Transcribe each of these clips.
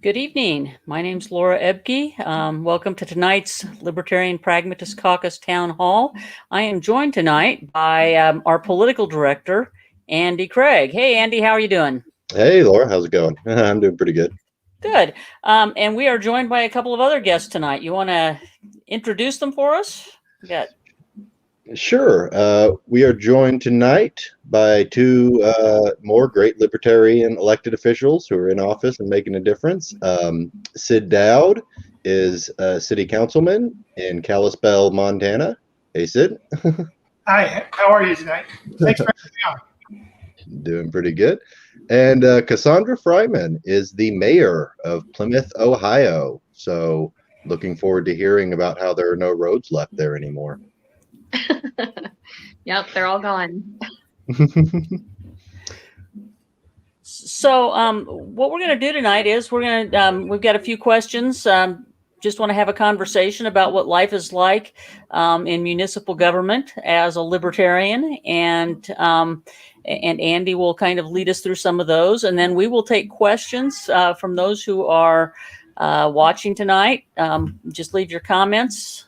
Good evening. My name's Laura Ebke. Welcome to tonight's Libertarian Pragmatist Caucus Town Hall. I am joined tonight by our political director, Andy Craig. Hey, Andy, how are you doing? Hey, Laura, how's it going? I'm doing pretty good. Good. And we are joined by a couple of other guests tonight. You want to introduce them for us? Sure. We are joined tonight by two more great Libertarian elected officials who are in office and making a difference. Sid Daoud is a city councilman in Kalispell, Montana. Hey, Sid. Hi, how are you tonight? Thanks for having me on. Doing pretty good. And Cassaundra Fryman is the mayor of Plymouth, Ohio. So looking forward to hearing about how there are no roads left there anymore. Yep, they're all gone. So what we're going to do tonight is we've got a few questions. Just want to have a conversation about what life is like in municipal government as a libertarian, and Andy will kind of lead us through some of those, and then we will take questions from those who are watching tonight. Just leave your comments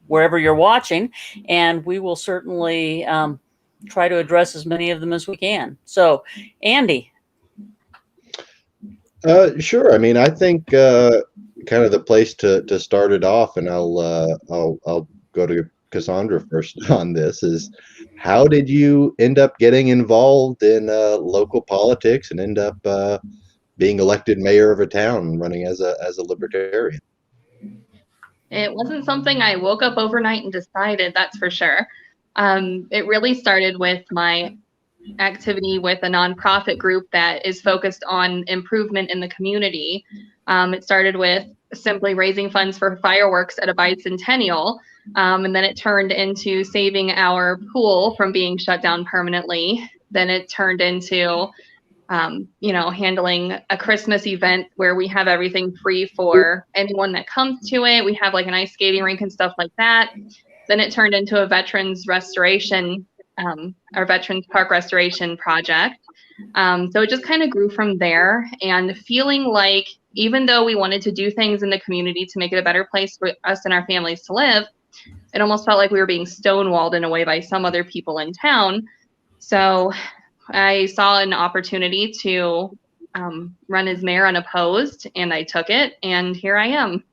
wherever you're watching, and we will certainly try to address as many of them as we can. So, Andy. Sure. I mean, I think kind of the place to start it off, and I'll go to Cassaundra first on this, is how did you end up getting involved in local politics and end up being elected mayor of a town, running as a libertarian? It wasn't something I woke up overnight and decided, that's for sure. It really started with my activity with a nonprofit group that is focused on improvement in the community. It started with simply raising funds for fireworks at a bicentennial, and then it turned into saving our pool from being shut down permanently. Then it turned into handling a Christmas event where we have everything free for anyone that comes to it. We have like an ice skating rink and stuff like that. Then it turned into a veterans restoration, our veterans park restoration project. So it just kind of grew from there, and feeling like even though we wanted to do things in the community to make it a better place for us and our families to live, it almost felt like we were being stonewalled in a way by some other people in town. So I saw an opportunity to run as mayor unopposed, and I took it, and here I am.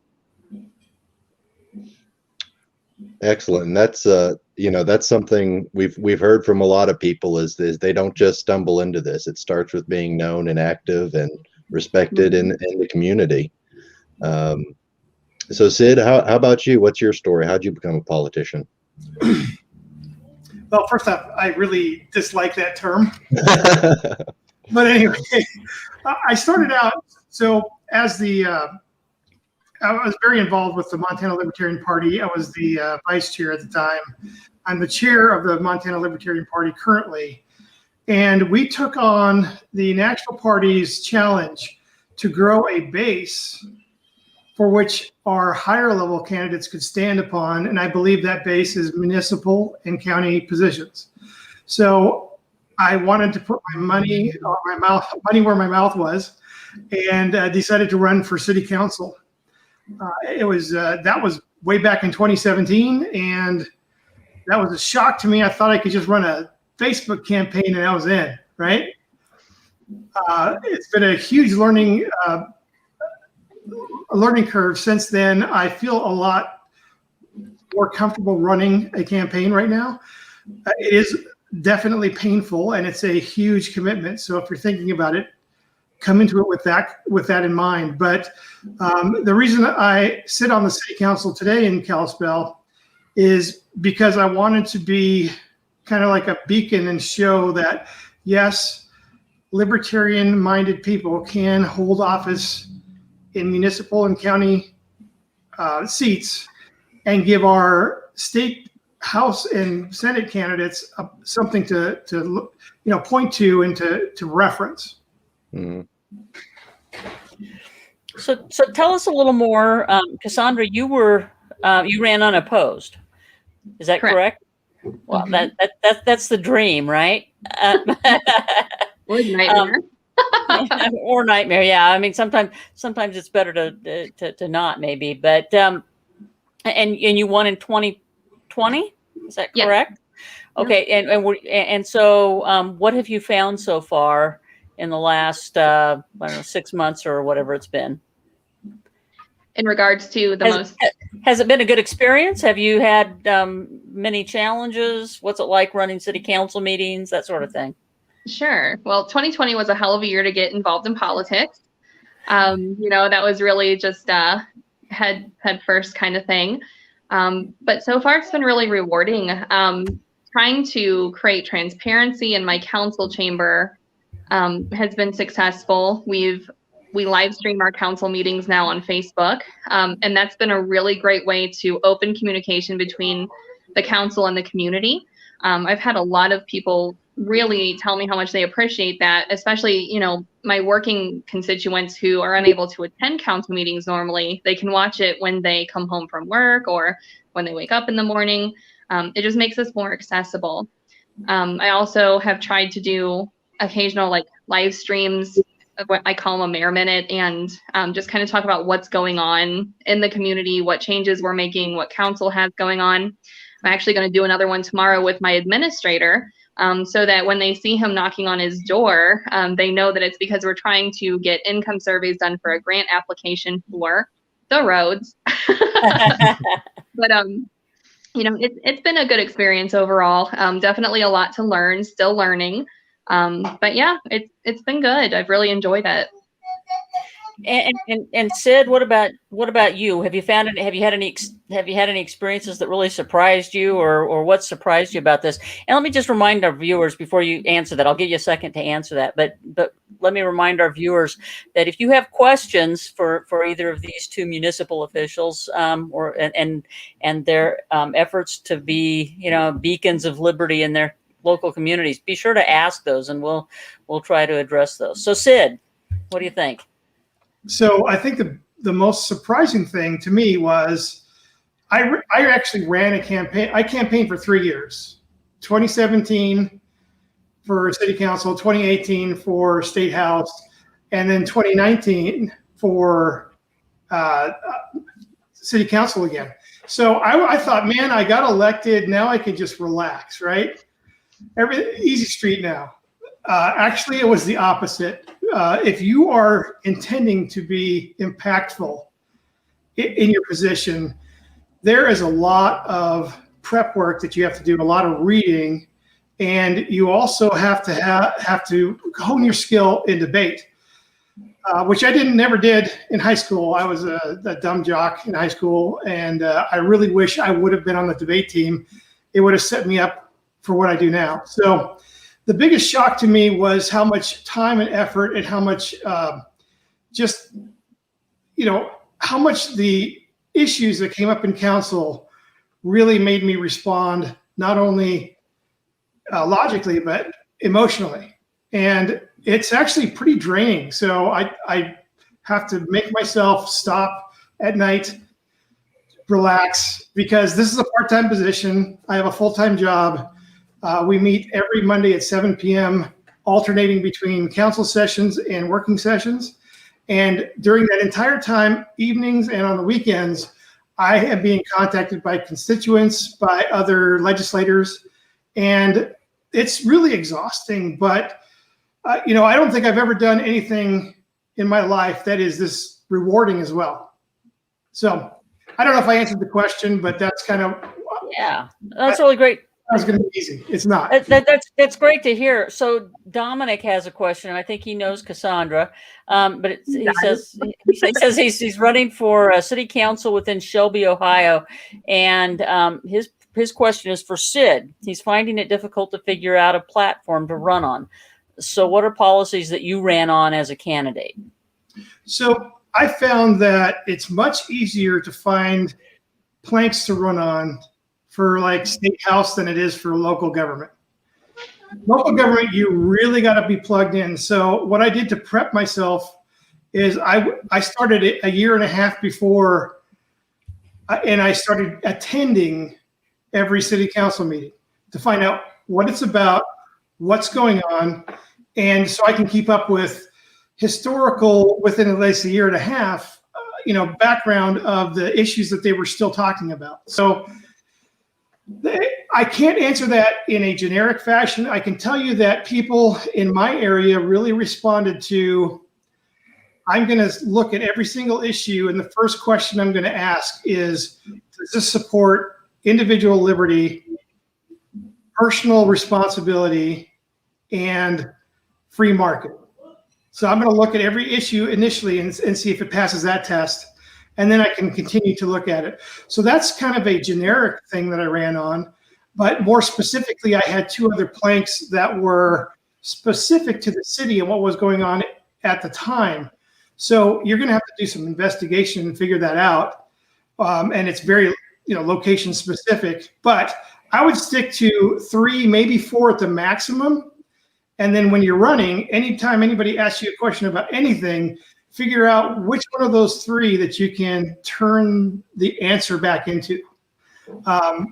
Excellent. And that's that's something we've heard from a lot of people is they don't just stumble into this. It starts with being known and active and respected in the community. So Sid, how about you? What's your story? How'd you become a politician? Well, first off, I really dislike that term. But anyway, I started out, so as I was very involved with the Montana Libertarian Party. I was the vice chair at the time. I'm the chair of the Montana Libertarian Party currently. And we took on the National Party's challenge to grow a base for which our higher level candidates could stand upon. And I believe that base is municipal and county positions. So I wanted to put my money where my mouth was, and decided to run for city council. That was way back in 2017, and that was a shock to me. I thought I could just run a Facebook campaign and I was in, right? It's been a huge learning curve since then. I feel a lot more comfortable running a campaign right now. It is definitely painful, and it's a huge commitment. So if you're thinking about it, come into it with that in mind. But the reason I sit on the city council today in Kalispell is because I wanted to be kind of like a beacon and show that, yes, libertarian-minded people can hold office in municipal and county seats and give our state House and Senate candidates something to point to and to reference. Mm-hmm. So tell us a little more, Cassaundra. You ran unopposed. Is that correct? Well, that's the dream, right? Nightmare. Or nightmare. Yeah. I mean, sometimes it's better to not maybe, but, and you won in 2020, is that Yeah. correct? Okay. And so, what have you found so far in the last, I don't know, 6 months or whatever it's been? In regards to the Has it been a good experience? Have you had many challenges? What's it like running city council meetings, that sort of thing? Sure. Well, 2020 was a hell of a year to get involved in politics. That was really just head first kind of thing. But so far, it's been really rewarding. Trying to create transparency in my council chamber has been successful. We live stream our council meetings now on Facebook, and that's been a really great way to open communication between the council and the community. I've had a lot of people really tell me how much they appreciate that, especially, my working constituents who are unable to attend council meetings normally. They can watch it when they come home from work or when they wake up in the morning. It just makes us more accessible. I also have tried to do occasional live streams, what I call them a mayor minute, and just kind of talk about what's going on in the community, what changes we're making, what council has going on. I'm actually going to do another one tomorrow with my administrator, so that when they see him knocking on his door, they know that it's because we're trying to get income surveys done for a grant application for the roads. But it's been a good experience overall. Definitely a lot to learn, still learning. But yeah, it's been good. I've really enjoyed it. And Sid, what about you? Have you had any experiences that really surprised you, or what surprised you about this? And let me just remind our viewers before you answer that. I'll give you a second to answer that, but let me remind our viewers that if you have questions for either of these two municipal officials, and their efforts to be beacons of liberty in their local communities, be sure to ask those, and we'll try to address those. So Sid, what do you think? So I think the most surprising thing to me was I actually ran a campaign. I campaigned for 3 years, 2017 for city council, 2018 for state house, and then 2019 for city council again. So I thought, man, I got elected. Now I can just relax, right? Easy street now. Actually, it was the opposite. If you are intending to be impactful in your position, there is a lot of prep work that you have to do, a lot of reading, and you also have to hone your skill in debate, which I never did in high school. I was a dumb jock in high school, and I really wish I would have been on the debate team. It would have set me up for what I do now. So the biggest shock to me was how much time and effort and how much how much the issues that came up in council really made me respond, not only logically, but emotionally. And it's actually pretty draining. So I have to make myself stop at night, relax, because this is a part-time position. I have a full-time job. We meet every Monday at 7 p.m., alternating between council sessions and working sessions. And during that entire time, evenings and on the weekends, I am being contacted by constituents, by other legislators, and it's really exhausting. But, I don't think I've ever done anything in my life that is this rewarding as well. So I don't know if I answered the question, but that's kind of. Yeah, that's really great. It's going to be easy. It's not. That's great to hear. So Dominic has a question, and I think he knows Cassaundra, but he says he's running for city council within Shelby, Ohio, and his question is for Sid. He's finding it difficult to figure out a platform to run on. So what are policies that you ran on as a candidate? So I found that it's much easier to find planks to run on for like state house than it is for local government. Local government, you really got to be plugged in. So what I did to prep myself is I started it a year and a half before, and I started attending every city council meeting to find out what it's about, what's going on, And so I can keep up with historical, within at least a year and a half, background of the issues that they were still talking about. So I can't answer that in a generic fashion. I can tell you that people in my area really responded to, I'm going to look at every single issue, and the first question I'm going to ask is, does this support individual liberty, personal responsibility, and free market? So I'm going to look at every issue initially and see if it passes that test, and then I can continue to look at it. So that's kind of a generic thing that I ran on, but more specifically, I had 2 other planks that were specific to the city and what was going on at the time. So you're going to have to do some investigation and figure that out, and it's very location specific. But I would stick to 3, maybe 4 at the maximum. And then when you're running, anytime anybody asks you a question about anything, figure out which one of those 3 that you can turn the answer back into.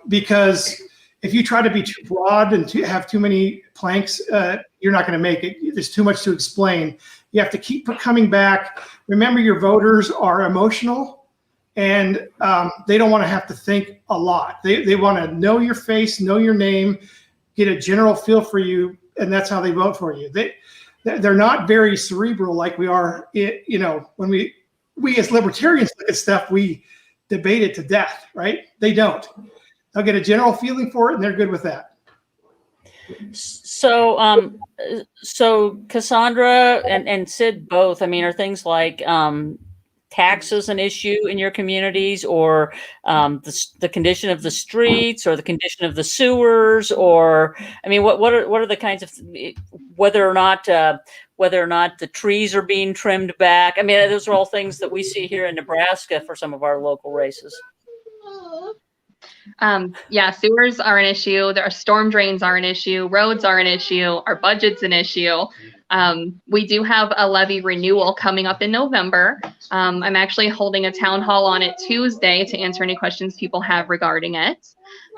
Because if you try to be too broad and to have too many planks, you're not going to make it. There's too much to explain. You have to keep coming back. Remember, your voters are emotional, and they don't want to have to think a lot. They want to know your face, know your name, get a general feel for you, and that's how they vote for you. They're not very cerebral like we are. When we as libertarians look at stuff, we debate it to death, right? They don't. They'll get a general feeling for it, and they're good with that. So, Cassaundra and Sid both, are things like taxes an issue in your communities, or the condition of the streets, or the condition of the sewers, or what are the kinds of, whether or not the trees are being trimmed back? Those are all things that we see here in Nebraska for some of our local races. Sewers are an issue. There are storm drains are an issue. Roads are an issue. Our budget's an issue. We do have a levy renewal coming up in November. I'm actually holding a town hall on it Tuesday to answer any questions people have regarding it.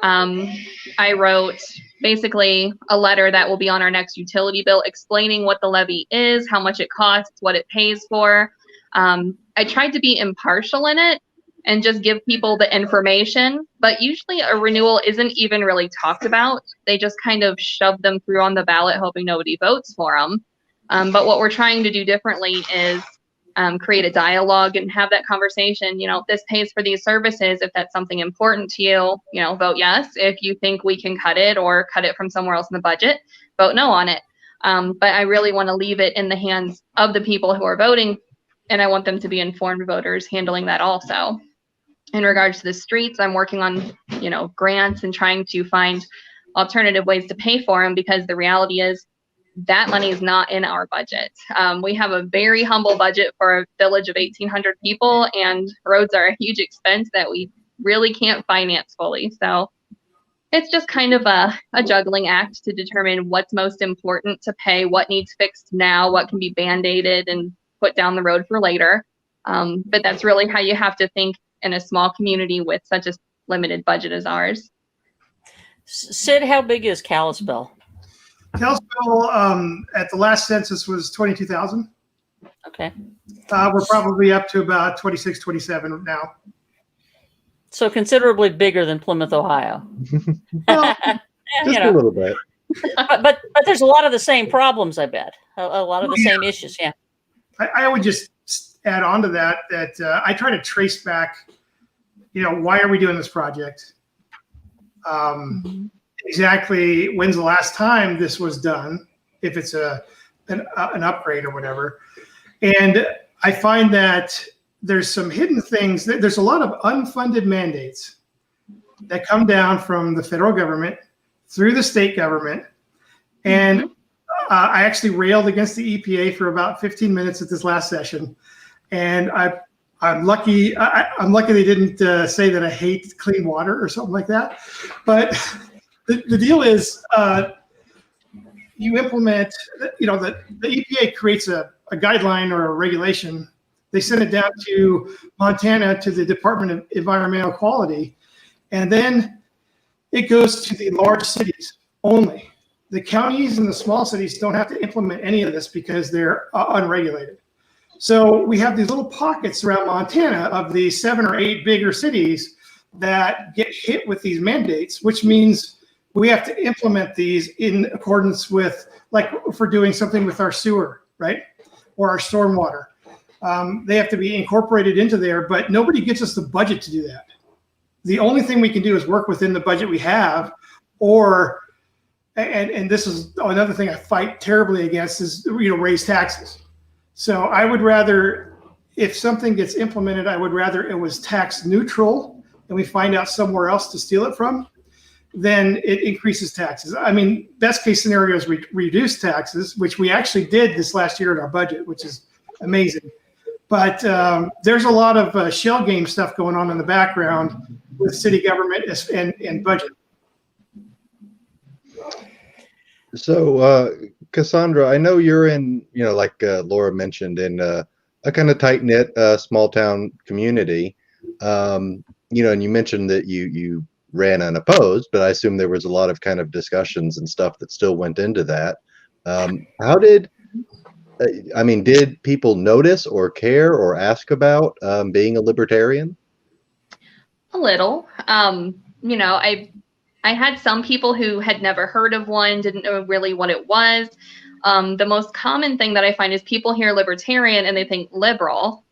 I wrote basically a letter that will be on our next utility bill explaining what the levy is, how much it costs, what it pays for. I tried to be impartial in it and just give people the information, but usually a renewal isn't even really talked about. They just kind of shove them through on the ballot, hoping nobody votes for them. But what we're trying to do differently is create a dialogue and have that conversation. This pays for these services. If that's something important to you, vote yes. If you think we can cut it or cut it from somewhere else in the budget, vote no on it. But I really want to leave it in the hands of the people who are voting, and I want them to be informed voters handling that also. In regards to the streets, I'm working on, grants and trying to find alternative ways to pay for them, because the reality is that money is not in our budget. We have a very humble budget for a village of 1,800 people, and roads are a huge expense that we really can't finance fully. So it's just kind of a juggling act to determine what's most important to pay, what needs fixed now, what can be band-aided and put down the road for later. But that's really how you have to think in a small community with such a limited budget as ours. Sid, how big is Kalispell? Kalispell at the last census was 22,000. Okay. We're probably up to about 26, 27 now. So considerably bigger than Plymouth, Ohio. Well, just a little bit. But there's a lot of the same problems, I bet. A lot of the same issues, yeah. I would just add on to that I try to trace back, why are we doing this project? Exactly when's the last time this was done, if it's an upgrade or whatever. And I find that there's some hidden things. There's a lot of unfunded mandates that come down from the federal government through the state government. And I actually railed against the EPA for about 15 minutes at this last session. And I'm lucky. I'm lucky they didn't say that I hate clean water or something like that. But the deal is, you implement. The EPA creates a guideline or a regulation. They send it down to Montana to the Department of Environmental Quality, and then it goes to the large cities only. The counties and the small cities don't have to implement any of this because they're unregulated. So we have these little pockets around Montana of the 7 or 8 bigger cities that get hit with these mandates, which means we have to implement these in accordance with, like if we're doing something with our sewer, right? Or our stormwater. They have to be incorporated into there, but nobody gives us the budget to do that. The only thing we can do is work within the budget we have, or, and this is another thing I fight terribly against, is, raise taxes. So I would rather, if something gets implemented, I would rather it was tax neutral and we find out somewhere else to steal it from, then it increases taxes. I mean, best case scenario is reduce taxes, which we actually did this last year in our budget, which is amazing. But there's a lot of shell game stuff going on in the background with city government and budget. So, Cassaundra, I know you're in, like Laura mentioned, in a kind of tight-knit small town community. And you mentioned that you ran unopposed, but I assume there was a lot of kind of discussions and stuff that still went into that. How did people notice or care or ask about being a libertarian? A little. I had some people who had never heard of one, didn't know really what it was. The most common thing that I find is people hear libertarian and they think liberal.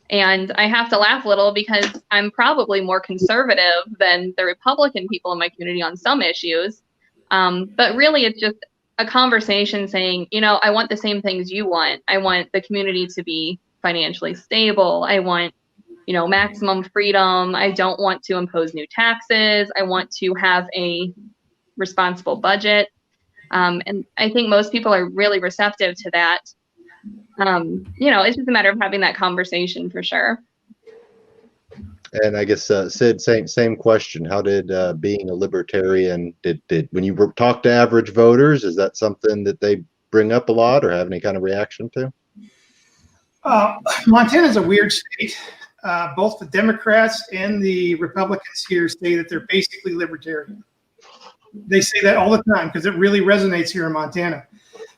And I have to laugh a little because I'm probably more conservative than the Republican people in my community on some issues. But really, it's just a conversation saying, I want the same things you want. I want the community to be financially stable. I want maximum freedom. I don't want to impose new taxes. I want to have a responsible budget. And I think most people are really receptive to that. It's just a matter of having that conversation for sure. And I guess, Sid, same question. How did being a libertarian, did when you talk to average voters, is that something that they bring up a lot or have any kind of reaction to? Montana is a weird state. Both the Democrats and the Republicans here say that they're basically libertarian. They say that all the time because it really resonates here in Montana.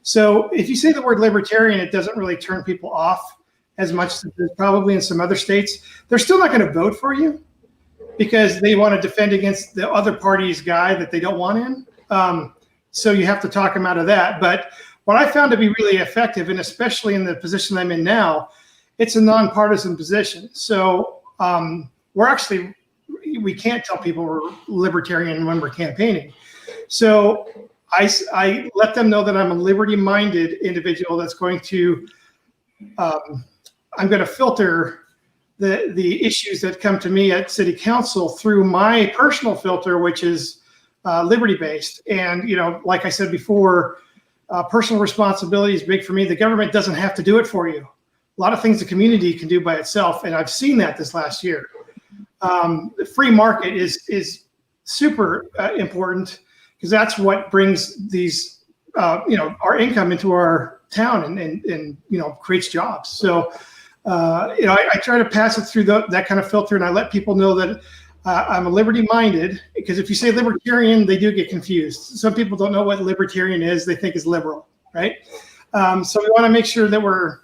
So if you say the word libertarian, it doesn't really turn people off as much as it is probably in some other states. They're still not going to vote for you because they want to defend against the other party's guy that they don't want in. So you have to talk them out of that. But what I found to be really effective, and especially in the position I'm in now, it's a nonpartisan position. So we can't tell people we're libertarian when we're campaigning. So I let them know that I'm a liberty-minded individual that's going to, I'm going to filter the issues that come to me at city council through my personal filter, which is liberty-based. And, like I said before, personal responsibility is big for me. The government doesn't have to do it for you. A lot of things the community can do by itself, and I've seen that this last year. The free market is super important because that's what brings these, our income into our town and creates jobs. So, I try to pass it through that kind of filter, and I let people know that I'm a liberty-minded, because if you say libertarian, they do get confused. Some people don't know what libertarian is; they think it's liberal, right? So we want to make sure that we're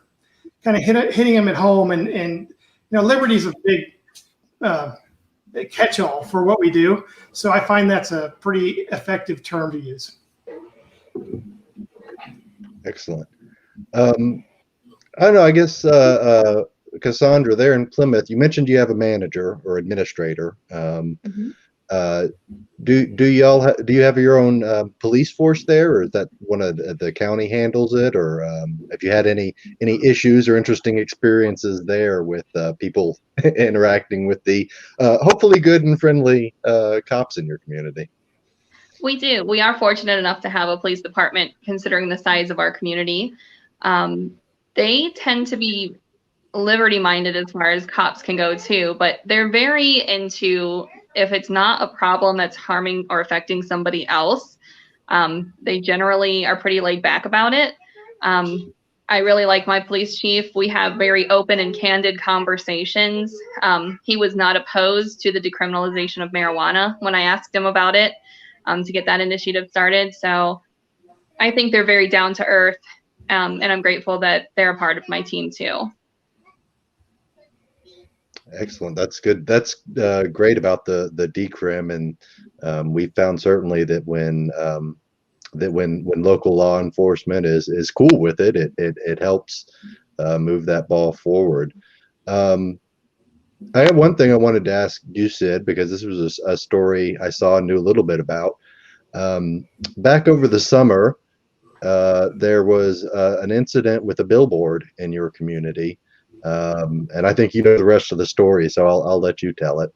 kind of hitting them at home, and liberty is a big catch-all for what we do. So I find that's a pretty effective term to use. Excellent. I don't know. I guess Cassaundra, there in Plymouth, you mentioned you have a manager or administrator. Do you have your own police force there, or is that one of the county handles it, or have you had any issues or interesting experiences there with people interacting with the hopefully good and friendly cops in your community? We do. We are fortunate enough to have a police department considering the size of our community. They tend to be liberty-minded as far as cops can go too, but they're very into, if it's not a problem that's harming or affecting somebody else, they generally are pretty laid back about it. I really like my police chief. We have very open and candid conversations. He was not opposed to the decriminalization of marijuana when I asked him about it, to get that initiative started. So I think they're very down to earth, and I'm grateful that they're a part of my team too. Excellent. That's good. That's great about the decrim, and we found certainly that when local law enforcement is cool with it, it helps move that ball forward. I have one thing I wanted to ask you, Sid, because this was a story I saw and knew a little bit about. Back over the summer, there was an incident with a billboard in your community. And I think you know the rest of the story, so I'll let you tell it.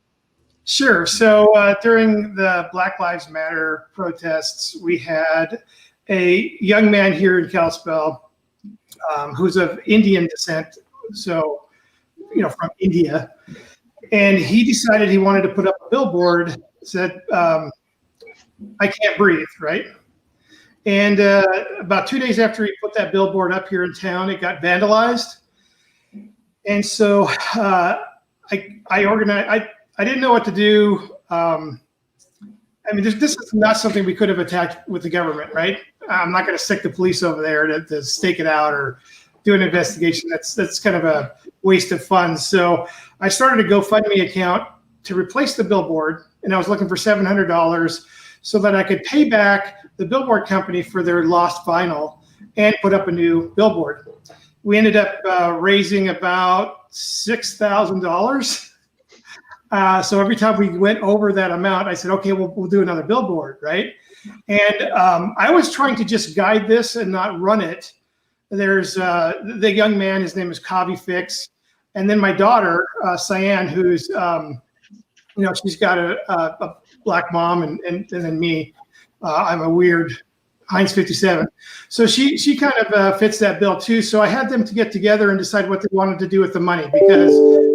Sure. So during the Black Lives Matter protests, we had a young man here in Kalispell who's of Indian descent, so from India, and he decided he wanted to put up a billboard that said, "I can't breathe," right? And about 2 days after he put that billboard up here in town, it got vandalized. And so I organized. I didn't know what to do. I mean, this is not something we could have attacked with the government, right? I'm not going to stick the police over there to stake it out or do an investigation. That's kind of a waste of funds. So I started a GoFundMe account to replace the billboard, and I was looking for $700 so that I could pay back the billboard company for their lost vinyl and put up a new billboard. We ended up raising about $6,000. So every time we went over that amount, I said, okay, we'll do another billboard, right? And I was trying to just guide this and not run it. There's the young man, his name is Kavi Fix. And then my daughter, Cyan, who's, she's got a black mom and then me. I'm a weird Heinz 57. So she kind of fits that bill too. So I had them to get together and decide what they wanted to do with the money, because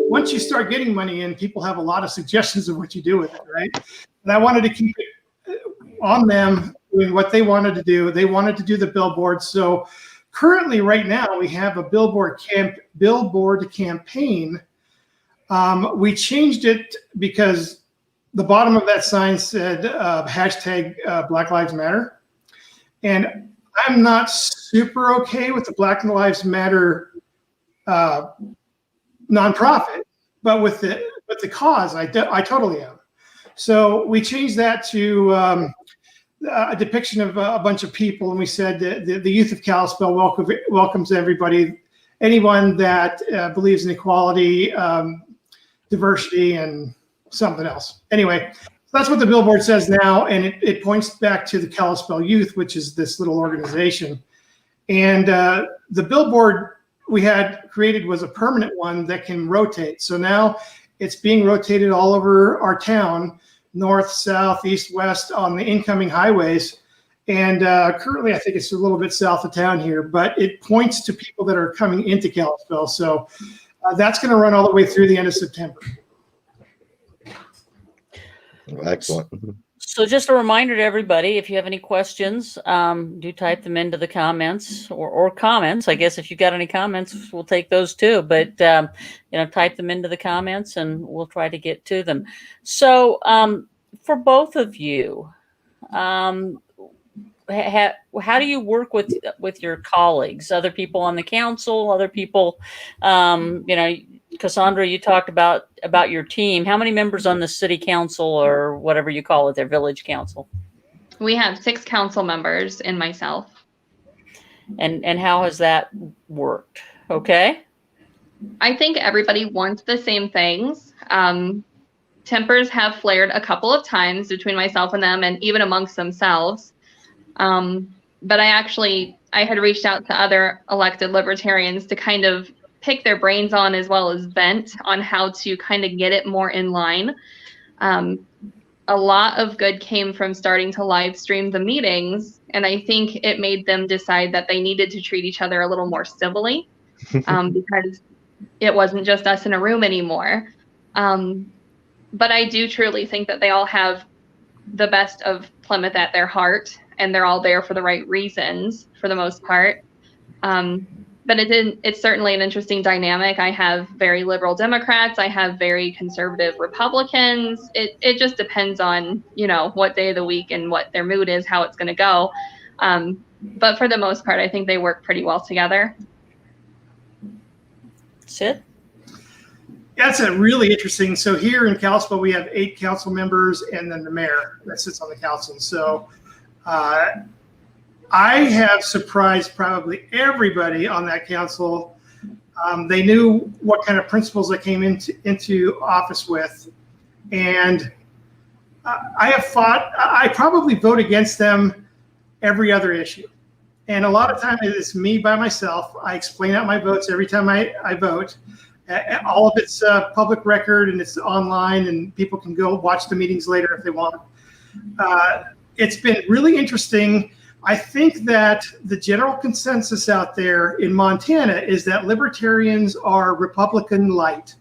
once you start getting money in, people have a lot of suggestions of what you do with it, right? And I wanted to keep it on them doing what they wanted to do. They wanted to do the billboard. So currently right now we have a billboard campaign. We changed it because the bottom of that sign said hashtag Black Lives Matter. And I'm not super okay with the Black Lives Matter nonprofit, but with the cause, I totally am. So we changed that to a depiction of a bunch of people, and we said that the youth of Kalispell welcomes everybody, anyone that believes in equality, diversity, and something else. Anyway, that's what the billboard says now, and it points back to the Kalispell Youth, which is this little organization. And the billboard we had created was a permanent one that can rotate. So now it's being rotated all over our town, north, south, east, west, on the incoming highways. And currently, I think it's a little bit south of town here, but it points to people that are coming into Kalispell. So that's going to run all the way through the end of September. Excellent. So just a reminder to everybody, if you have any questions, do type them into the comments or comments. I guess if you've got any comments, we'll take those too. But, type them into the comments and we'll try to get to them. So for both of you, how do you work with your colleagues, other people on the council, other people, Cassaundra, you talked about your team. How many members on the city council or whatever you call it, their village council? We have 6 council members and myself. And how has that worked? Okay. I think everybody wants the same things. Tempers have flared a couple of times between myself and them, and even amongst themselves. But I had reached out to other elected libertarians to kind of pick their brains on, as well as vent on how to kind of get it more in line. A lot of good came from starting to live stream the meetings, and I think it made them decide that they needed to treat each other a little more civilly, because it wasn't just us in a room anymore. But I do truly think that they all have the best of Plymouth at their heart, and they're all there for the right reasons for the most part. But it's certainly an interesting dynamic. I have very liberal Democrats. I have very conservative Republicans. It just depends on, what day of the week and what their mood is, how it's going to go. But for the most part, I think they work pretty well together. Sid? That's a really interesting. So here in Kalispell, we have 8 council members and then the mayor that sits on the council. So I have surprised probably everybody on that council. They knew what kind of principles I came into office with. And I have fought, I probably vote against them every other issue. And a lot of times it's me by myself. I explain out my votes every time I vote. All of it's public record and it's online and people can go watch the meetings later if they want. It's been really interesting. I think that the general consensus out there in Montana is that libertarians are Republican light.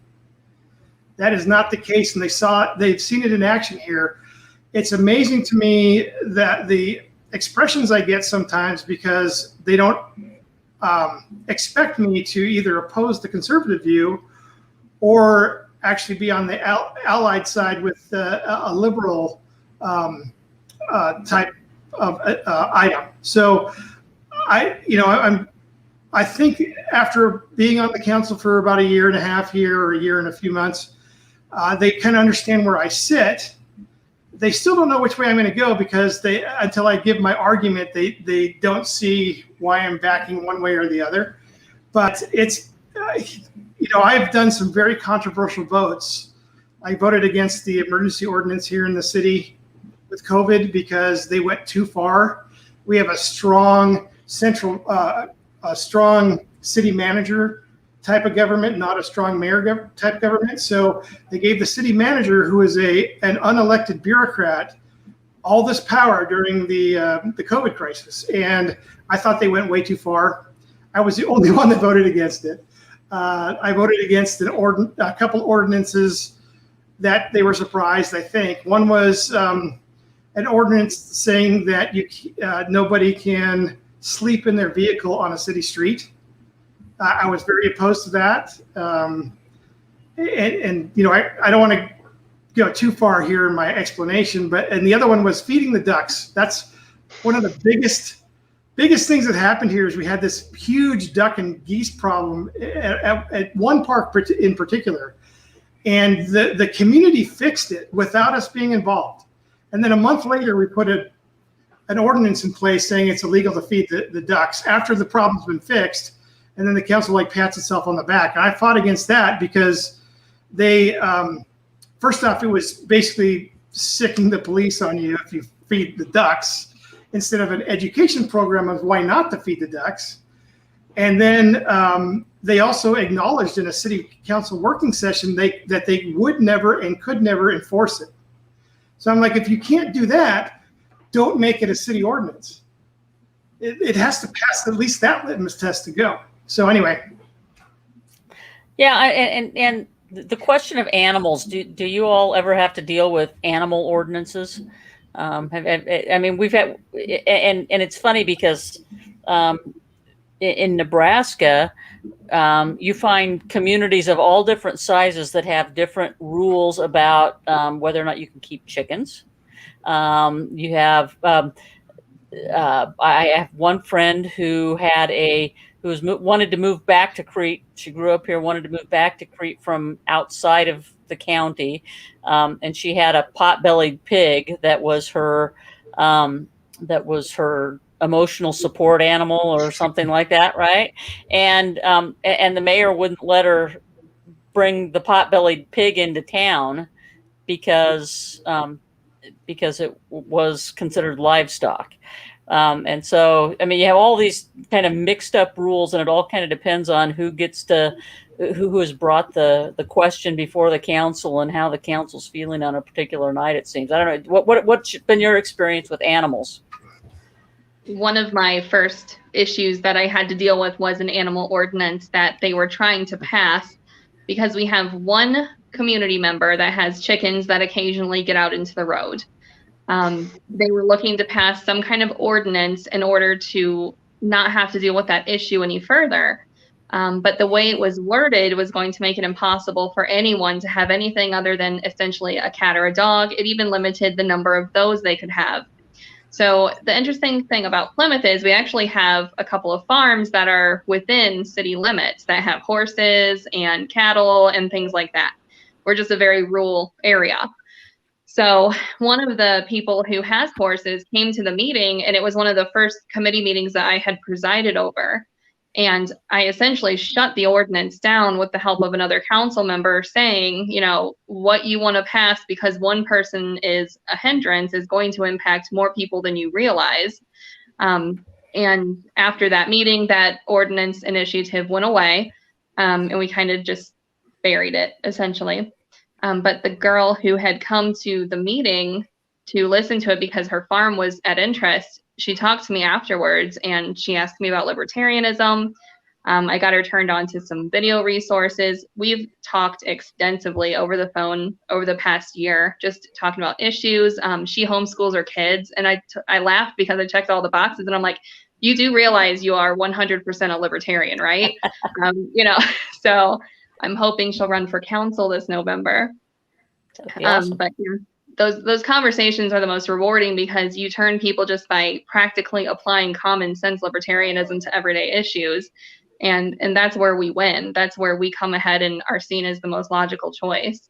That is not the case, and they've seen it in action here. It's amazing to me that the expressions I get sometimes, because they don't expect me to either oppose the conservative view or actually be on the allied side with a liberal type of item. So I think after being on the council for about a year and a half here, or a year and a few months, they kind of understand where I sit. They still don't know which way I'm going to go, because until I give my argument, they don't see why I'm backing one way or the other. But it's, I've done some very controversial votes. I voted against the emergency ordinance here in the city with COVID because they went too far. We have a strong strong city manager type of government, not a strong mayor type government. So they gave the city manager, who is an unelected bureaucrat, all this power during the COVID crisis. And I thought they went way too far. I was the only one that voted against it. I voted against a couple ordinances that they were surprised, I think. One was an ordinance saying that nobody can sleep in their vehicle on a city street. I was very opposed to that. I don't want to go too far here in my explanation, and the other one was feeding the ducks. That's one of the biggest things that happened here. Is we had this huge duck and geese problem at one park in particular, and the community fixed it without us being involved. And then a month later, we put an ordinance in place saying it's illegal to feed the ducks after the problem's been fixed. And then the council pats itself on the back. And I fought against that because they, first off, it was basically sicking the police on you if you feed the ducks, instead of an education program of why not to feed the ducks. And then they also acknowledged in a city council working session that they would never and could never enforce it. So I'm like, if you can't do that, don't make it a city ordinance. It has to pass at least that litmus test to go. So anyway. Yeah, and the question of animals, do you all ever have to deal with animal ordinances? We've had, and it's funny because in Nebraska, you find communities of all different sizes that have different rules about whether or not you can keep chickens. You have, I have one friend who wanted to move back to Crete. She grew up here, wanted to move back to Crete from outside of the county, and she had a pot-bellied pig that was her emotional support animal or something like that, right? And the mayor wouldn't let her bring the pot-bellied pig into town because it was considered livestock. And so, you have all these kind of mixed up rules, and it all kind of depends on who has brought the question before the council and how the council's feeling on a particular night, it seems. I don't know. What's been your experience with animals? One of my first issues that I had to deal with was an animal ordinance that they were trying to pass, because we have one community member that has chickens that occasionally get out into the road. They were looking to pass some kind of ordinance in order to not have to deal with that issue any further. But the way it was worded was going to make it impossible for anyone to have anything other than essentially a cat or a dog. It even limited the number of those they could have. So the interesting thing about Plymouth is we actually have a couple of farms that are within city limits that have horses and cattle and things like that. We're just a very rural area. So one of the people who has horses came to the meeting, and it was one of the first committee meetings that I had presided over. And I essentially shut the ordinance down with the help of another council member saying, you know, what you want to pass because one person is a hindrance is going to impact more people than you realize. And after that meeting, that ordinance initiative went away, and we kind of just buried it essentially. But the girl who had come to the meeting to listen to it because her farm was at interest, she talked to me afterwards and she asked me about libertarianism. I got her turned on to some video resources. We've talked extensively over the phone over the past year, just talking about issues. She homeschools her kids, and I laughed because I checked all the boxes, and I'm like, you do realize you are 100% a libertarian, right? You know, so I'm hoping she'll run for council this November. Awesome. But yeah, those conversations are the most rewarding because you turn people just by practically applying common sense libertarianism to everyday issues. And that's where we win. That's where we come ahead and are seen as the most logical choice.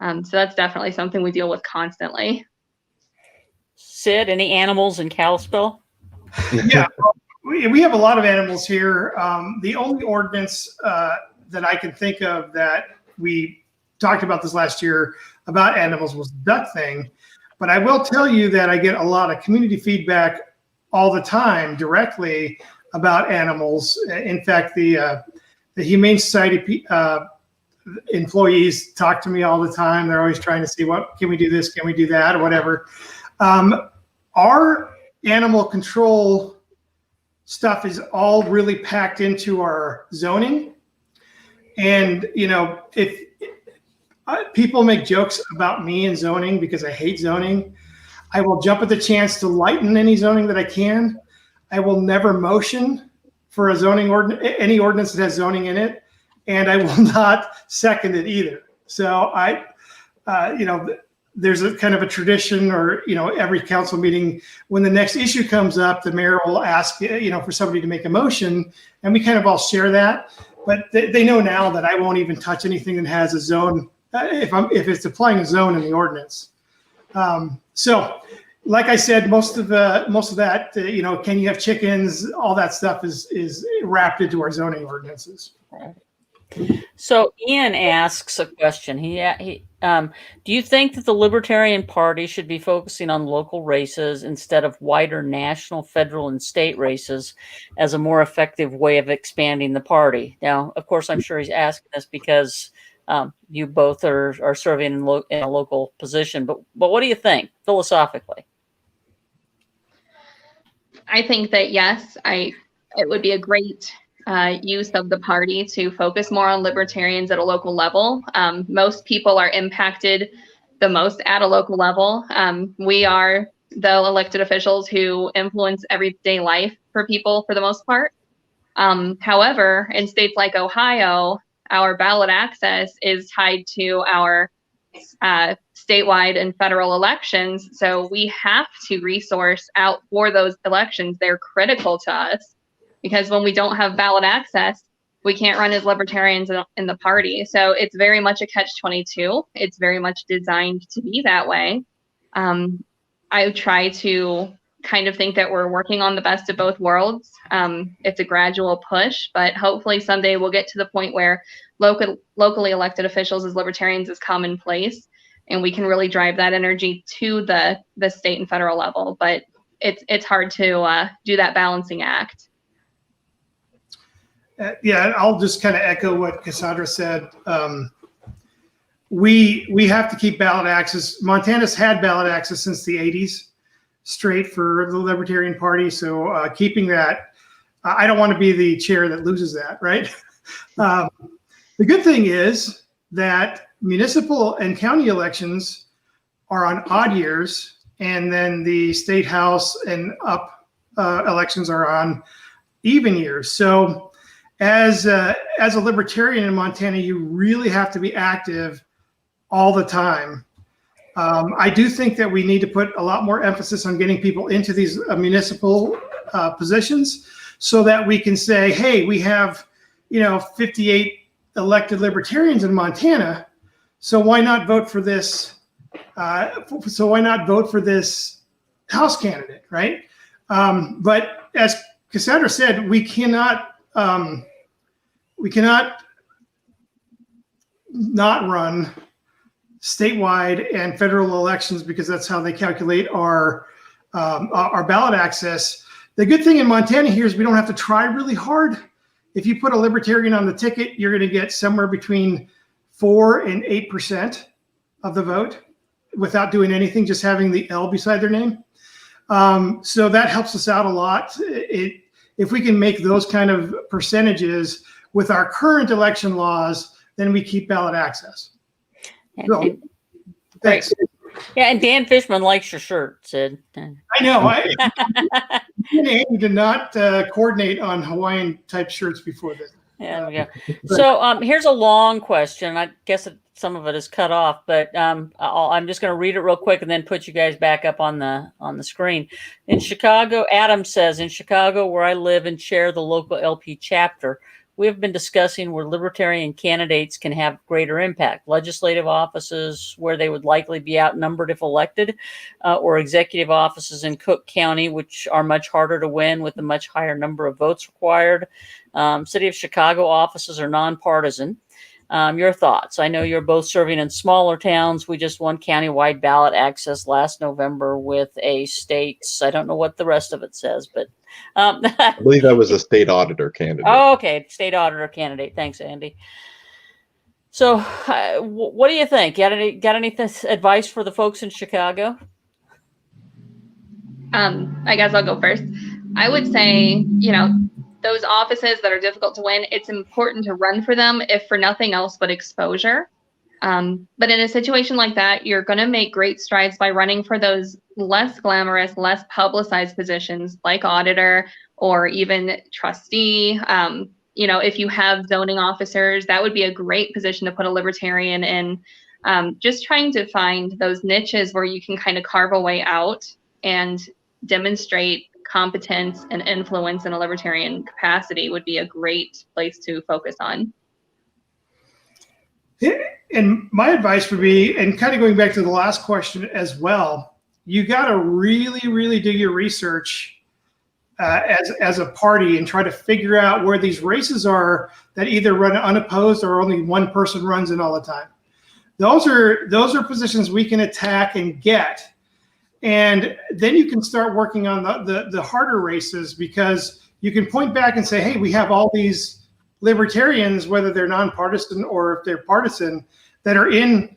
So that's definitely something we deal with constantly. Sid, any animals in Kalispell? Yeah, we have a lot of animals here. The only ordinance that I can think of that we talked about this last year about animals was the duck thing. But I will tell you that I get a lot of community feedback all the time directly about animals. In fact, the Humane Society employees talk to me all the time. They're always trying to see, what can we do this, can we do that, or whatever. Our animal control stuff is all really packed into our zoning. And, you know, if people make jokes about me and zoning because I hate zoning, I will jump at the chance to lighten any zoning that I can. I will never motion for a zoning any ordinance that has zoning in it, and I will not second it either. So you know, there's a kind of a tradition, or, you know, every council meeting, when the next issue comes up, the mayor will ask, you know, for somebody to make a motion, and we kind of all share that. But they know now that I won't even touch anything that has a zone if it's applying a zone in the ordinance. So, like I said, most of that, you know, can you have chickens? All that stuff is wrapped into our zoning ordinances. So Ian asks a question. Do you think that the Libertarian Party should be focusing on local races instead of wider national, federal, and state races as a more effective way of expanding the party? Now, of course, I'm sure he's asking this because you both are serving in a local position. But what do you think philosophically? I think that yes, it would be a great use of the party to focus more on libertarians at a local level. Most people are impacted the most at a local level. We are the elected officials who influence everyday life for people for the most part. However, in states like Ohio, our ballot access is tied to our statewide and federal elections. So we have to resource out for those elections. They're critical to us because when we don't have ballot access, we can't run as libertarians in the party. So it's very much a catch-22. It's very much designed to be that way. I try to kind of think that we're working on the best of both worlds. It's a gradual push, but hopefully someday we'll get to the point where locally elected officials as libertarians is commonplace, and we can really drive that energy to the state and federal level. But it's hard to do that balancing act. Yeah, I'll just kind of echo what Cassaundra said. We have to keep ballot access. Montana's had ballot access since the 80s, straight for the Libertarian Party. So keeping that, I don't want to be the chair that loses that, right? The good thing is that municipal and county elections are on odd years, and then the state house and up elections are on even years. So as a libertarian in Montana, you really have to be active all the time. I do think that we need to put a lot more emphasis on getting people into these municipal positions so that we can say, hey, we have, 58 elected libertarians in Montana. So why not vote for this? So why not vote for this House candidate, right? But as Cassaundra said, we cannot not run statewide and federal elections because that's how they calculate our ballot access. The good thing in Montana here is we don't have to try really hard. If you put a libertarian on the ticket, you're going to get somewhere between 4 and 8% of the vote without doing anything, just having the L beside their name. So that helps us out a lot. If we can make those kind of percentages with our current election laws, then we keep ballot access. So, thanks. Yeah, and Dan Fishman likes your shirt, Sid. I know. I did not coordinate on Hawaiian type shirts before this. Yeah. So here's a long question. I guess some of it is cut off, but I'm just going to read it real quick and then put you guys back up on the screen. In Chicago, Adam says, in Chicago, where I live and chair the local LP chapter, we have been discussing where libertarian candidates can have greater impact. Legislative offices where they would likely be outnumbered if elected, or executive offices in Cook County, which are much harder to win with a much higher number of votes required. City of Chicago offices are nonpartisan. Your thoughts? I know you're both serving in smaller towns. We just won countywide ballot access last November with a state's, I don't know what the rest of it says, but I believe that was a state auditor candidate. Oh, okay. State auditor candidate. Thanks, Andy. So what do you think? Got any advice for the folks in Chicago? I guess I'll go first. I would say, those offices that are difficult to win, it's important to run for them, if for nothing else but exposure. But in a situation like that, you're going to make great strides by running for those less glamorous, less publicized positions like auditor or even trustee. If you have zoning officers, that would be a great position to put a libertarian in. Just trying to find those niches where you can kind of carve a way out and demonstrate competence and influence in a libertarian capacity would be a great place to focus on. And my advice would be, and kind of going back to the last question as well, you got to really, really do your research as a party and try to figure out where these races are that either run unopposed or only one person runs in all the time. Those are positions we can attack and get. And then you can start working on the harder races, because you can point back and say, hey, we have all these libertarians, whether they're nonpartisan or if they're partisan, that are in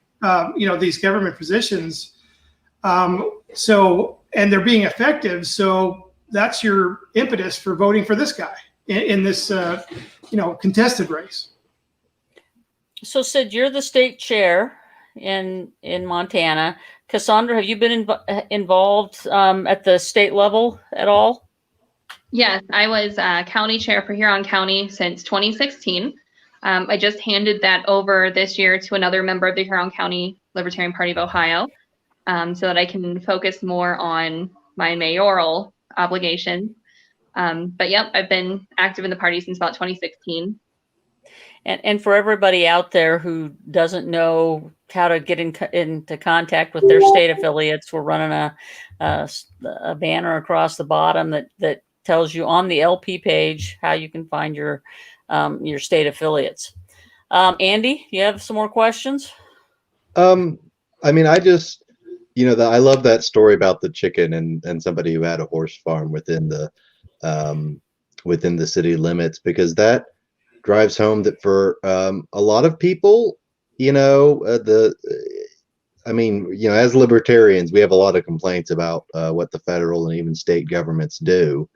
these government positions. And they're being effective. So that's your impetus for voting for this guy in this contested race. So Sid, you're the state chair in Montana. Cassaundra, have you been involved at the state level at all? Yes, I was county chair for Huron County since 2016. I just handed that over this year to another member of the Huron County Libertarian Party of Ohio, so that I can focus more on my mayoral obligation. But yep, I've been active in the party since about 2016. And for everybody out there who doesn't know how to get into contact with their state affiliates, we're running a banner across the bottom that tells you on the LP page how you can find your state affiliates. Andy, you have some more questions? I just, I love that story about the chicken and somebody who had a horse farm within the city limits, because that drives home that for a lot of people, as libertarians, we have a lot of complaints about what the federal and even state governments do.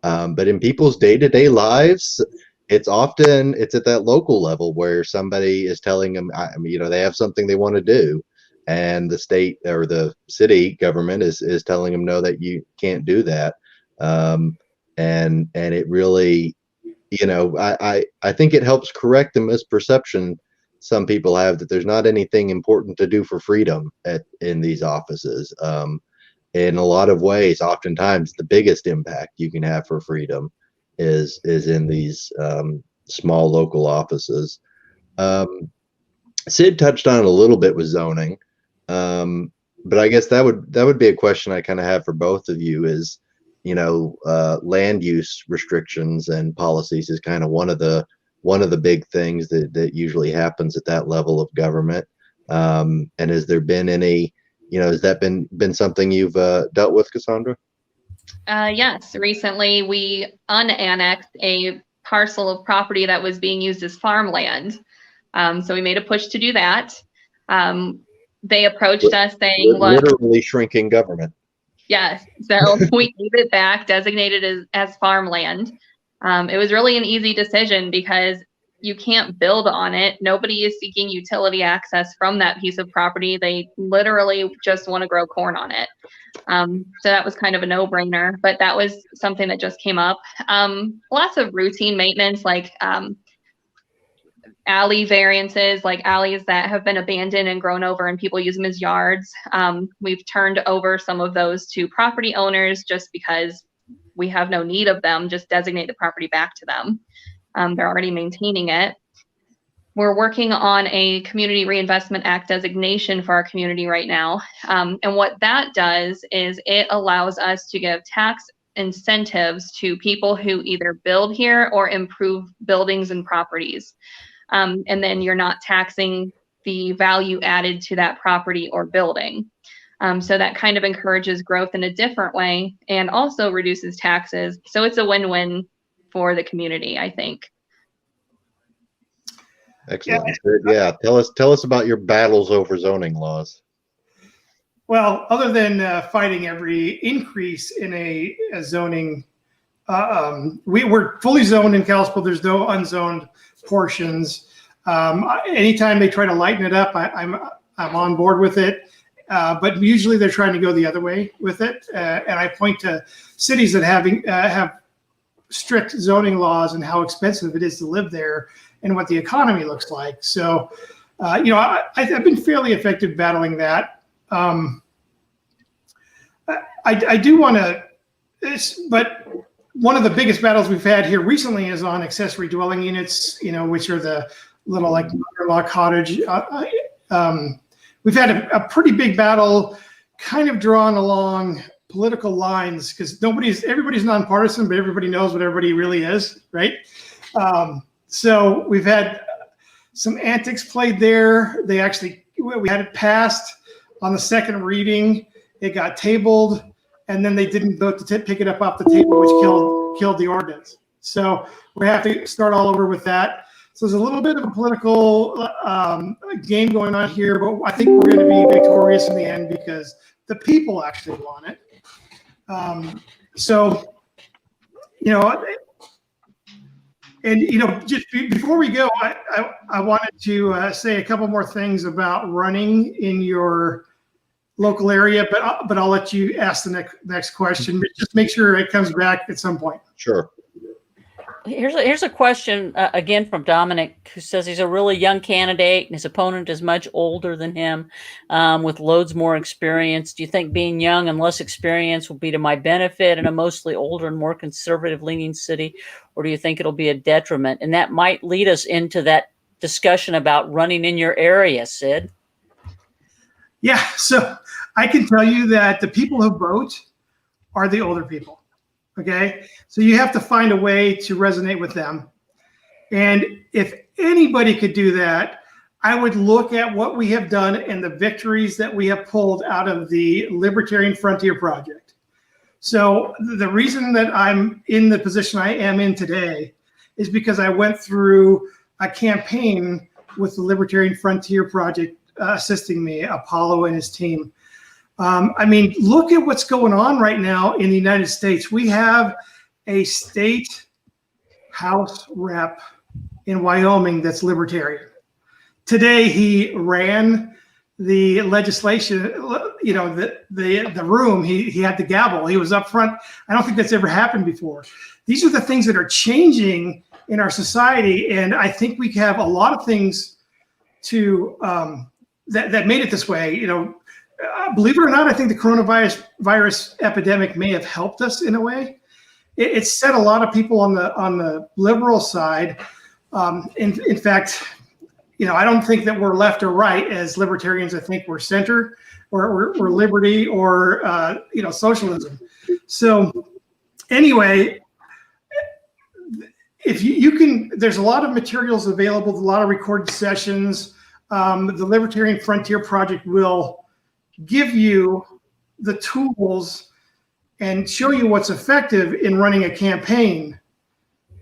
But in people's day-to-day lives, it's at that local level where somebody is telling them, they have something they want to do, and the state or the city government is telling them, no, that you can't do that. And it really, I think it helps correct the misperception some people have, that there's not anything important to do for freedom in these offices. In a lot of ways, oftentimes the biggest impact you can have for freedom is in these small local offices. Sid touched on it a little bit with zoning, but I guess that would be a question I kind of have for both of you. Is, you know, land use restrictions and policies is kind of one of the big things that usually happens at that level of government. And has there been any, you know, has that been something you've dealt with, Cassaundra? Yes, recently we unannexed a parcel of property that was being used as farmland. So we made a push to do that. They approached us saying, look, literally shrinking government. Yes, so we gave it back, designated as farmland. It was really an easy decision because you can't build on it. Nobody is seeking utility access from that piece of property. They literally just want to grow corn on it. So that was kind of a no-brainer, but that was something that just came up. Lots of routine maintenance, like alley variances, like alleys that have been abandoned and grown over and people use them as yards. We've turned over some of those to property owners just because we have no need of them. Just designate the property back to them. They're already maintaining it. We're working on a Community Reinvestment Act designation for our community right now. And what that does is it allows us to give tax incentives to people who either build here or improve buildings and properties. And then you're not taxing the value added to that property or building. So that kind of encourages growth in a different way and also reduces taxes. So it's a win-win for the community, I think. Excellent. Yeah. Tell us about your battles over zoning laws. Well, other than fighting every increase in a zoning, we're fully zoned in Kalispell. There's no unzoned portions. Anytime they try to lighten it up, I'm on board with it. But usually they're trying to go the other way with it. And I point to cities that have strict zoning laws and how expensive it is to live there and what the economy looks like. So, you know, I've been fairly effective battling that. I do want to, but one of the biggest battles we've had here recently is on accessory dwelling units, you know, which are the little like mother-in-law cottage. We've had a pretty big battle kind of drawn along political lines because everybody's nonpartisan, but everybody knows what everybody really is, right? So we've had some antics played there. We had it passed on the second reading. It got tabled, and then they didn't vote to pick it up off the table, which killed the ordinance. So we have to start all over with that. So there's a little bit of a political game going on here, but I think we're going to be victorious in the end because the people actually want it. So, you know, and, you know, just before we go, I wanted to say a couple more things about running in your local area, but I'll let you ask the next question. Just make sure it comes back at some point. Sure. Here's a question again from Dominic, who says he's a really young candidate and his opponent is much older than him, with loads more experience. Do you think being young and less experienced will be to my benefit in a mostly older and more conservative leaning city, or do you think it'll be a detriment? And that might lead us into that discussion about running in your area, Sid. Yeah, so I can tell you that the people who vote are the older people. Okay, so you have to find a way to resonate with them. And if anybody could do that, I would look at what we have done and the victories that we have pulled out of the Libertarian Frontier Project. So the reason that I'm in the position I am in today is because I went through a campaign with the Libertarian Frontier Project assisting me, Apollo and his team. I mean, look at what's going on right now in the United States. We have a state House rep in Wyoming that's libertarian. Today, he ran the legislation, you know, the room. He had the gavel. He was up front. I don't think that's ever happened before. These are the things that are changing in our society, and I think we have a lot of things to that made it this way. Believe it or not, I think the coronavirus epidemic may have helped us in a way. It set a lot of people on the liberal side. In fact, I don't think that we're left or right as libertarians. I think we're center, or we're liberty, or socialism. So anyway, if you can, there's a lot of materials available, a lot of recorded sessions. The Libertarian Frontier Project will give you the tools and show you what's effective in running a campaign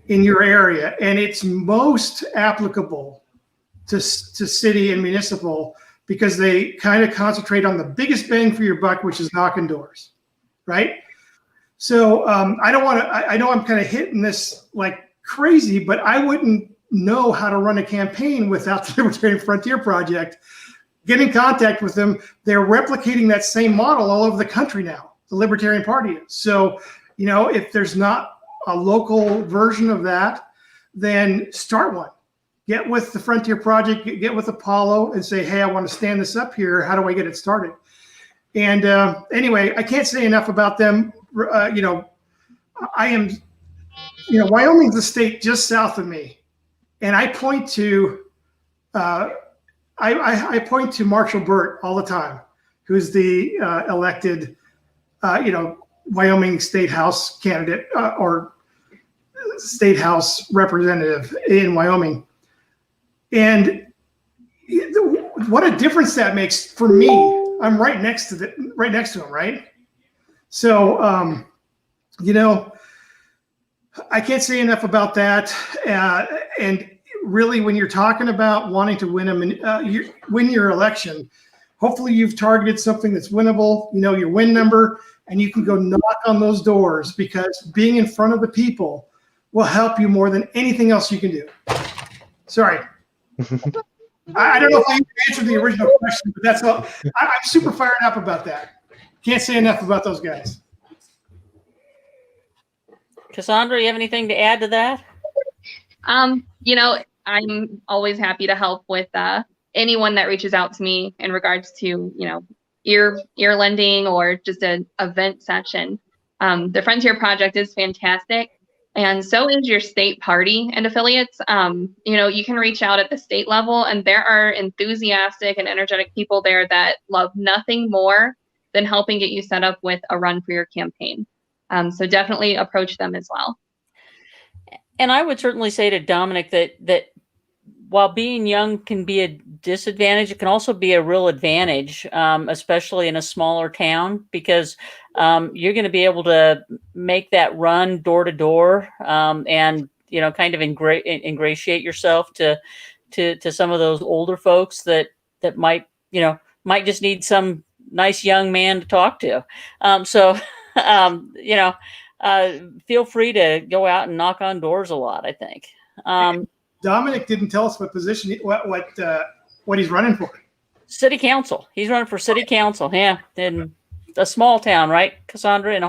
in your area. And it's most applicable to city and municipal, because they kind of concentrate on the biggest bang for your buck, which is knocking doors, right? So I don't want to, I know I'm kind of hitting this like crazy, but I wouldn't know how to run a campaign without the Libertarian Frontier Project. Get in contact with them. They're replicating that same model all over the country now, the Libertarian Party is. So, if there's not a local version of that, then start one. Get with the Frontier Project, get with Apollo and say, hey, I want to stand this up here. How do I get it started? And anyway, I can't say enough about them. I am, Wyoming's the state just south of me. And I point to, I point to Marshall Burt all the time, who's the elected, Wyoming State House candidate or State House representative in Wyoming. And what a difference that makes for me. I'm right next to him, right? So, I can't say enough about that. And really, when you're talking about wanting to win your election, hopefully you've targeted something that's winnable, your win number, and you can go knock on those doors, because being in front of the people will help you more than anything else you can do. Sorry. I don't know if I answered the original question, but that's all. I'm super fired up about that. Can't say enough about those guys. Cassaundra, you have anything to add to that? I'm always happy to help with anyone that reaches out to me in regards to, ear lending or just an event session. The Frontier Project is fantastic. And so is your state party and affiliates. You can reach out at the state level, and there are enthusiastic and energetic people there that love nothing more than helping get you set up with a run for your campaign. So definitely approach them as well. And I would certainly say to Dominic that while being young can be a disadvantage, it can also be a real advantage, especially in a smaller town, because you're going to be able to make that run door to door, and kind of ingratiate yourself to some of those older folks that might just need some nice young man to talk to. Feel free to go out and knock on doors a lot, I think. Dominic didn't tell us what position, what he's running for. City council. He's running for city council. Yeah, in a small town, right, Cassaundra, in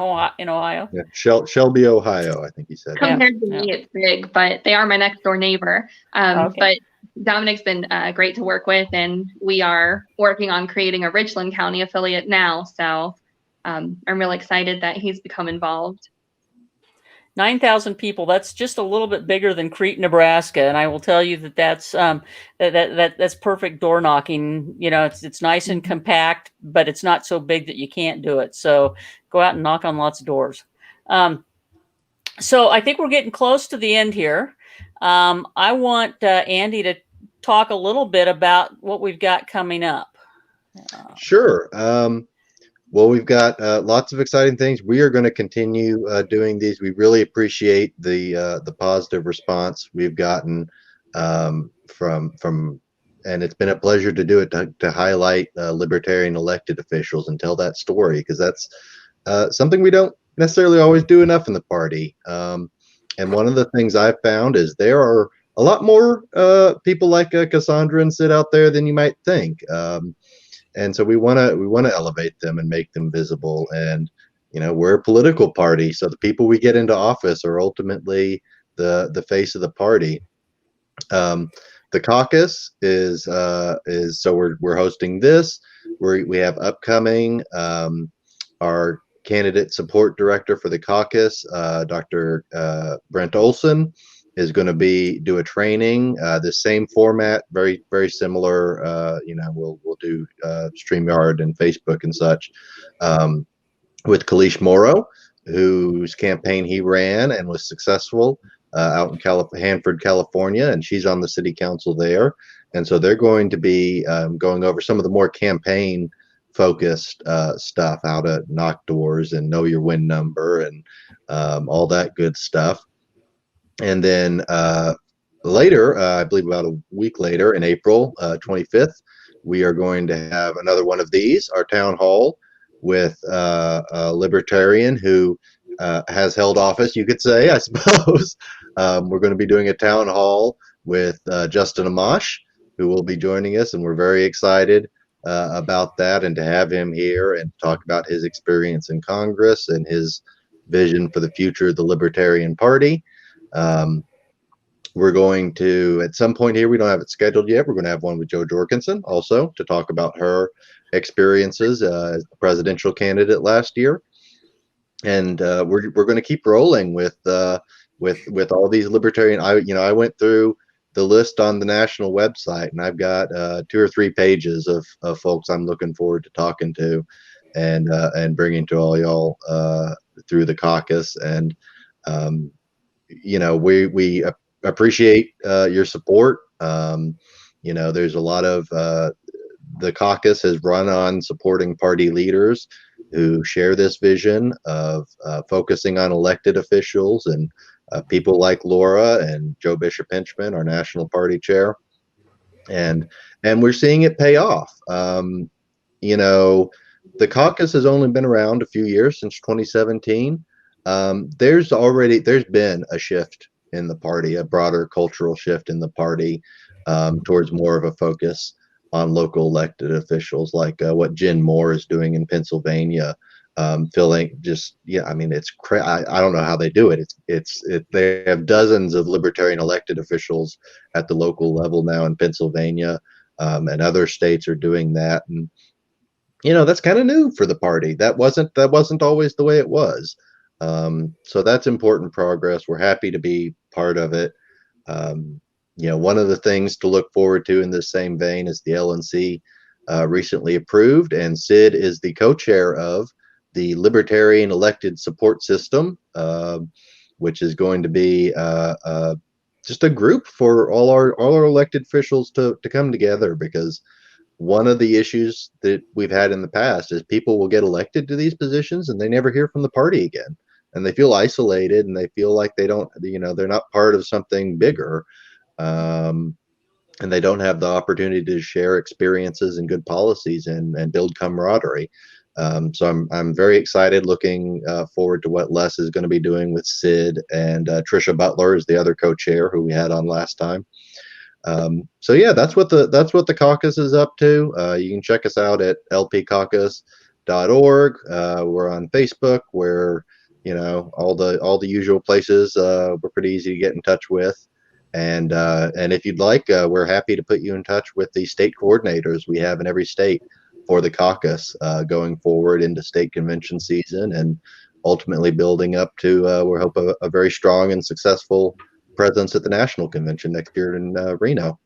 Ohio? Yeah, Shelby, Ohio, I think he said. Compared to me, it's big, but they are my next door neighbor. Okay. But Dominic's been great to work with, and we are working on creating a Richland County affiliate now. So I'm really excited that he's become involved. 9,000 people. That's just a little bit bigger than Crete, Nebraska, and I will tell you that's that's perfect door knocking. It's nice and compact, but it's not so big that you can't do it. So go out and knock on lots of doors. So I think we're getting close to the end here. I want Andy to talk a little bit about what we've got coming up. Sure. Well, we've got lots of exciting things. We are going to continue doing these. We really appreciate the positive response we've gotten from, and it's been a pleasure to do it, to highlight libertarian elected officials and tell that story, because that's something we don't necessarily always do enough in the party. And one of the things I've found is there are a lot more people like Cassaundra and Sid out there than you might think. And so we want to elevate them and make them visible. And we're a political party, so the people we get into office are ultimately the face of the party. the caucus is so we're hosting this. We have upcoming our candidate support director for the caucus, Dr. Brent Olson, is going to do a training, the same format, very, very similar. We'll do StreamYard and Facebook and such, with Kalish Morrow, whose campaign he ran and was successful out in Hanford, California, and she's on the city council there. And so they're going to be going over some of the more campaign focused stuff, how to knock doors and know your win number and all that good stuff. And then later, I believe about a week later, in April 25th, we are going to have another one of these, our town hall, with a libertarian who has held office, you could say, I suppose. We're going to be doing a town hall with Justin Amash, who will be joining us, and we're very excited about that, and to have him here and talk about his experience in Congress and his vision for the future of the Libertarian Party. We're going to, at some point here, we don't have it scheduled yet, we're going to have one with Jo Jorgensen also to talk about her experiences as a presidential candidate last year. And we're going to keep rolling with all these libertarian. I went through the list on the national website, and I've got 2 or 3 pages of folks I'm looking forward to talking to and bringing to all y'all through the caucus. And we appreciate your support. There's a lot of the caucus has run on supporting party leaders who share this vision of focusing on elected officials and people like Laura and Joe Bishop Hinchman, our national party chair, and we're seeing it pay off. The caucus has only been around a few years, since 2017. There's been a shift in the party, a broader cultural shift in the party towards more of a focus on local elected officials, like what Jen Moore is doing in Pennsylvania. It's I don't know how they do it. They have dozens of libertarian elected officials at the local level now in Pennsylvania, and other states are doing that. And that's kind of new for the party. That wasn't always the way it was. So that's important progress. We're happy to be part of it. One of the things to look forward to in this same vein is the LNC recently approved, and Sid is the co-chair of the Libertarian Elected Support System, which is going to be just a group for all our elected officials to come together, because one of the issues that we've had in the past is people will get elected to these positions and they never hear from the party again, and they feel isolated and they feel like they don't, they're not part of something bigger. And they don't have the opportunity to share experiences and good policies and build camaraderie. So I'm very excited, looking forward to what Les is going to be doing with Sid, and Trisha Butler is the other co-chair who we had on last time. So yeah, that's what the caucus is up to. You can check us out at LPCaucus.org. We're on Facebook. We're all the usual places. We're pretty easy to get in touch with. And if you'd like, we're happy to put you in touch with the state coordinators we have in every state for the caucus, going forward into state convention season, and ultimately building up to, we hope, a very strong and successful presence at the national convention next year in Reno.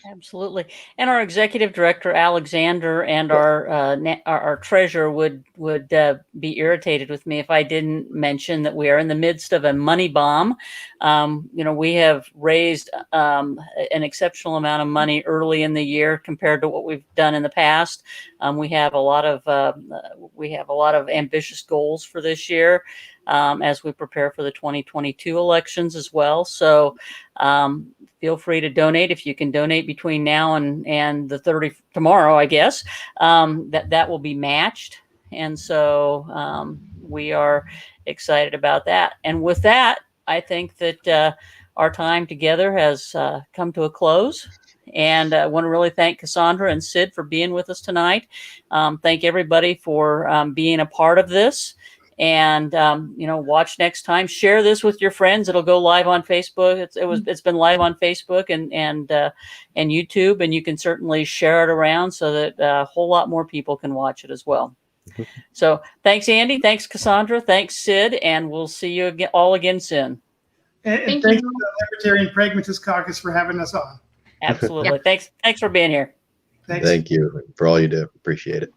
Absolutely. And our executive director, Alexander, and our treasurer would be irritated with me if I didn't mention that we are in the midst of a money bomb. We have raised an exceptional amount of money early in the year compared to what we've done in the past. We have a lot of ambitious goals for this year, as we prepare for the 2022 elections as well. So feel free to donate. If you can donate between now and the 30th, tomorrow, I guess, that will be matched. And so we are excited about that. And with that, I think that our time together has come to a close. And I want to really thank Cassaundra and Sid for being with us tonight. Thank everybody for being a part of this. And watch next time. Share this with your friends. It'll go live on Facebook. It's been live on Facebook and YouTube, and you can certainly share it around so that a whole lot more people can watch it as well. So thanks, Andy. Thanks, Cassaundra. Thanks, Sid. And we'll see you all again soon. And Thank thanks you. to the Libertarian Pragmatist Caucus for having us on. Absolutely. Thanks for being here. Thanks. Thank you for all you do. Appreciate it.